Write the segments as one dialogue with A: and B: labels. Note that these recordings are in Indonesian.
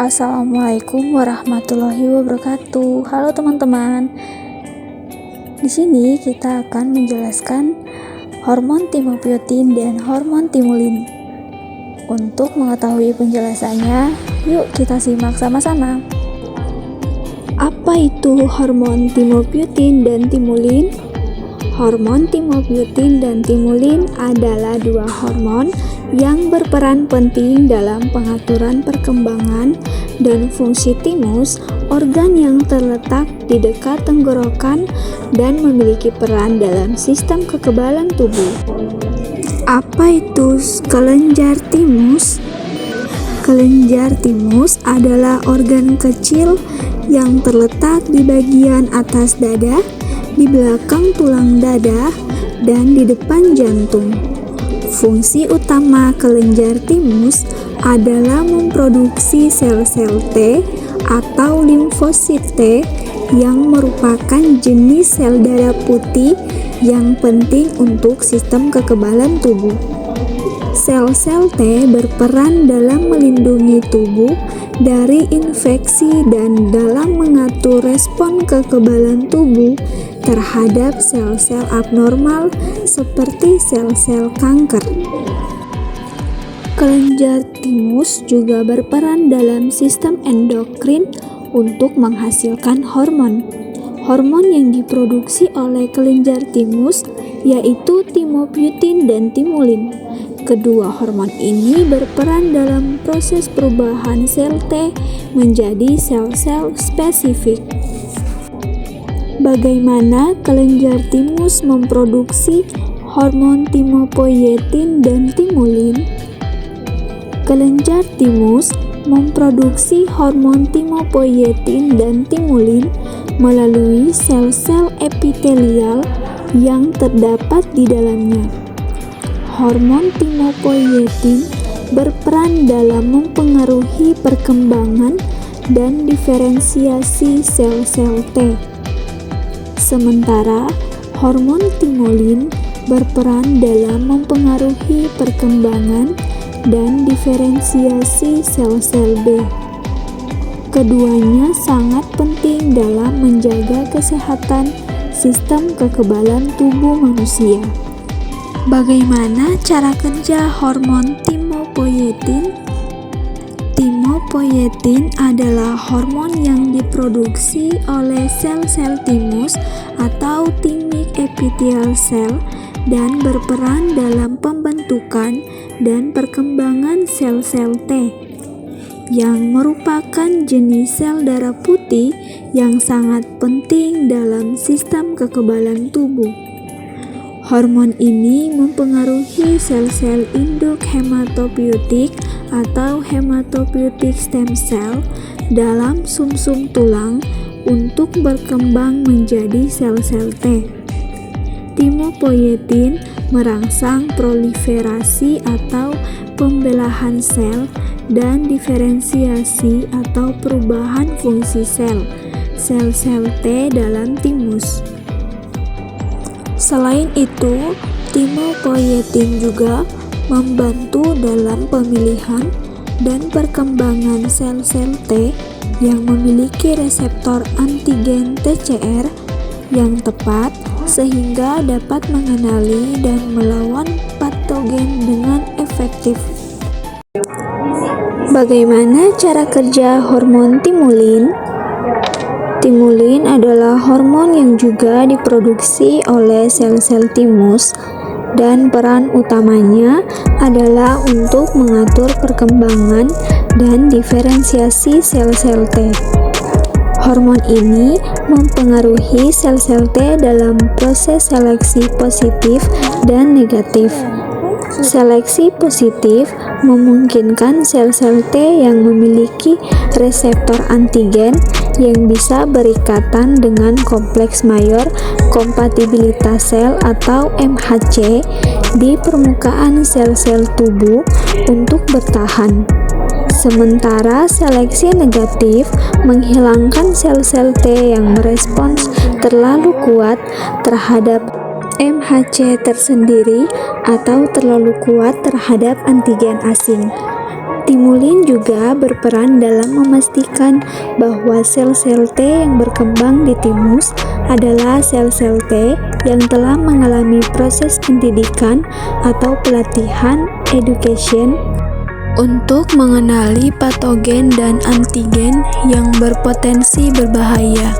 A: Assalamualaikum warahmatullahi wabarakatuh. Halo teman-teman. Di sini kita akan menjelaskan hormon timopiyotin dan hormon timulin. Untuk mengetahui penjelasannya, yuk kita simak sama-sama. Apa itu hormon timopiyotin dan timulin? Hormon timopiyotin dan timulin adalah dua hormon yang berperan penting dalam pengaturan perkembangan dan fungsi timus, organ yang terletak di dekat tenggorokan dan memiliki peran dalam sistem kekebalan tubuh. Apa itu kelenjar timus? Kelenjar timus adalah organ kecil yang terletak di bagian atas dada, di belakang tulang dada, dan di depan jantung. Fungsi utama kelenjar timus adalah memproduksi sel-sel T atau limfosit T yang merupakan jenis sel darah putih yang penting untuk sistem kekebalan tubuh. Sel-sel T berperan dalam melindungi tubuh dari infeksi dan dalam mengatur respon kekebalan tubuh terhadap sel-sel abnormal seperti sel-sel kanker. Kelenjar timus juga berperan dalam sistem endokrin untuk menghasilkan hormon. Hormon yang diproduksi oleh kelenjar timus yaitu timopiyotin dan timulin. Kedua hormon ini berperan dalam proses perubahan sel T menjadi sel-sel spesifik. Bagaimana kelenjar timus memproduksi hormon timopiyotin dan timulin? Kelenjar timus memproduksi hormon timopiyotin dan timulin melalui sel-sel epitelial yang terdapat di dalamnya. Hormon timopiyotin berperan dalam mempengaruhi perkembangan dan diferensiasi sel-sel T. Sementara hormon timulin berperan dalam mempengaruhi perkembangan dan diferensiasi sel-sel B. Keduanya sangat penting dalam menjaga kesehatan sistem kekebalan tubuh manusia. Bagaimana cara kerja hormon timopiyotin? Timopiyotin adalah hormon yang diproduksi oleh sel-sel timus atau thymic epithelial cell dan berperan dalam pembentukan dan perkembangan sel-sel T, yang merupakan jenis sel darah putih yang sangat penting dalam sistem kekebalan tubuh. Hormon ini mempengaruhi sel-sel induk hematopoietik atau hematopoietic stem cell dalam sumsum tulang untuk berkembang menjadi sel-sel T. Timopiyotin merangsang proliferasi atau pembelahan sel dan diferensiasi atau perubahan fungsi sel-sel T dalam timus. Selain itu, timopiyotin juga membantu dalam pemilihan dan perkembangan sel-sel T yang memiliki reseptor antigen TCR yang tepat sehingga dapat mengenali dan melawan patogen dengan efektif. Bagaimana cara kerja hormon timulin? Timulin adalah hormon yang juga diproduksi oleh sel-sel timus dan peran utamanya adalah untuk mengatur perkembangan dan diferensiasi sel-sel T. Hormon ini mempengaruhi sel-sel T dalam proses seleksi positif dan negatif. Seleksi positif memungkinkan sel-sel T yang memiliki reseptor antigen yang bisa berikatan dengan kompleks mayor kompatibilitas sel atau MHC di permukaan sel-sel tubuh untuk bertahan. Sementara seleksi negatif menghilangkan sel-sel T yang merespons terlalu kuat terhadap MHC tersendiri atau terlalu kuat terhadap antigen asing. Timulin juga berperan dalam memastikan bahwa sel-sel T yang berkembang di timus adalah sel-sel T yang telah mengalami proses pendidikan atau pelatihan education untuk mengenali patogen dan antigen yang berpotensi berbahaya.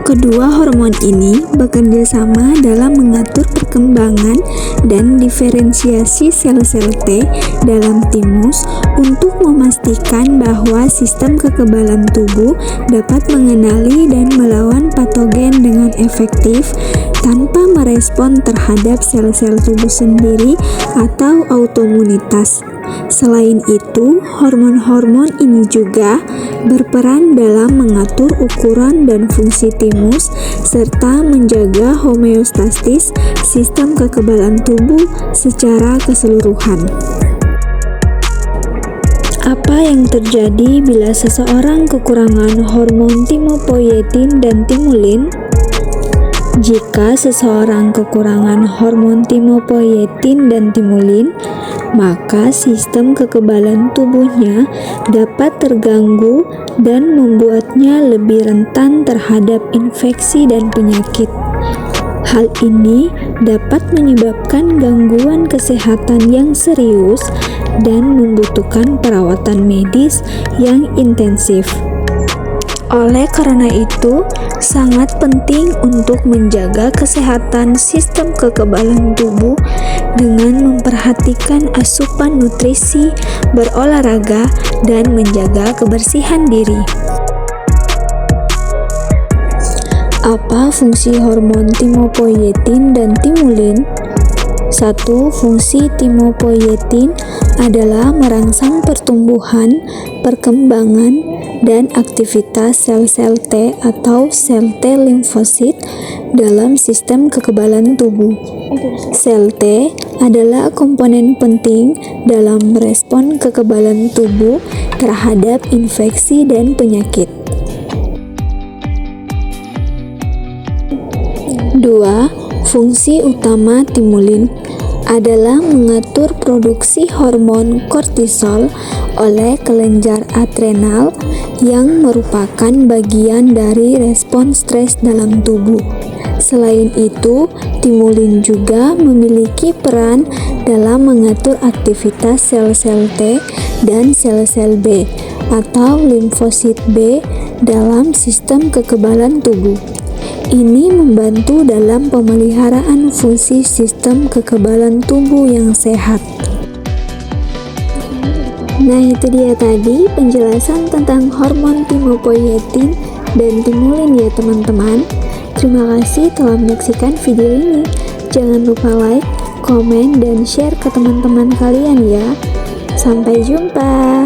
A: Kedua hormon ini bekerja sama dalam mengatur perkembangan dan diferensiasi sel-sel T dalam timus untuk memastikan bahwa sistem kekebalan tubuh dapat mengenali dan melawan patogen dengan efektif tanpa merespon terhadap sel-sel tubuh sendiri atau autoimunitas. Selain itu, hormon-hormon ini juga berperan dalam mengatur ukuran dan fungsi timus serta menjaga homeostasis sistem kekebalan tubuh secara keseluruhan. Apa yang terjadi bila seseorang kekurangan hormon timopoietin dan timulin? Jika seseorang kekurangan hormon timopoietin dan timulin, maka sistem kekebalan tubuhnya dapat terganggu dan membuatnya lebih rentan terhadap infeksi dan penyakit. Hal ini dapat menyebabkan gangguan kesehatan yang serius dan membutuhkan perawatan medis yang intensif. Oleh karena itu, sangat penting untuk menjaga kesehatan sistem kekebalan tubuh dengan memperhatikan asupan nutrisi, berolahraga, dan menjaga kebersihan diri. Apa fungsi hormon timopoietin dan timulin? 1. Fungsi timopoietin adalah merangsang pertumbuhan, perkembangan, dan aktivitas sel-sel T atau sel T limfosit dalam sistem kekebalan tubuh. Sel T adalah komponen penting dalam merespon kekebalan tubuh terhadap infeksi dan penyakit. 2. Fungsi utama timulin adalah mengatur produksi hormon kortisol oleh kelenjar adrenal yang merupakan bagian dari respons stres dalam tubuh. Selain itu, timulin juga memiliki peran dalam mengatur aktivitas sel-sel T dan sel-sel B atau limfosit B dalam sistem kekebalan tubuh. Ini membantu dalam pemeliharaan fungsi sistem kekebalan tubuh yang sehat. Nah, itu dia tadi penjelasan tentang hormon timopoietin dan timulin ya teman-teman. Terima kasih telah menyaksikan video ini. Jangan lupa like, komen, dan share ke teman-teman kalian ya. Sampai jumpa.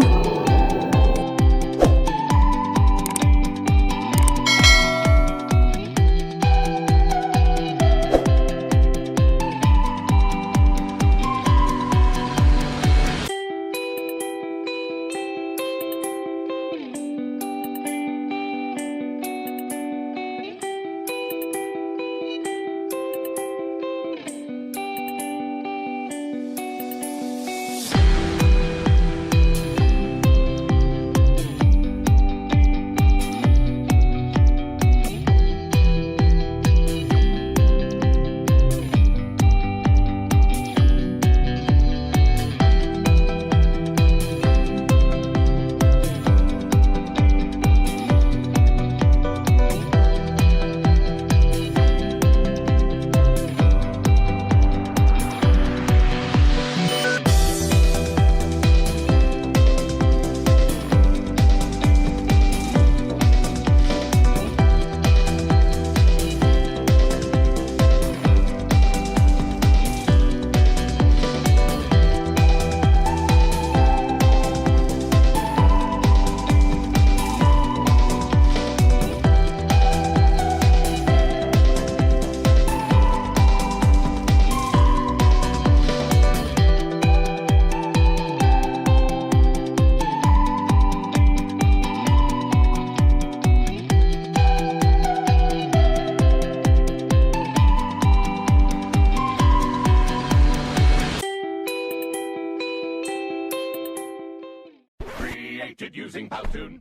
B: created using Powtoon.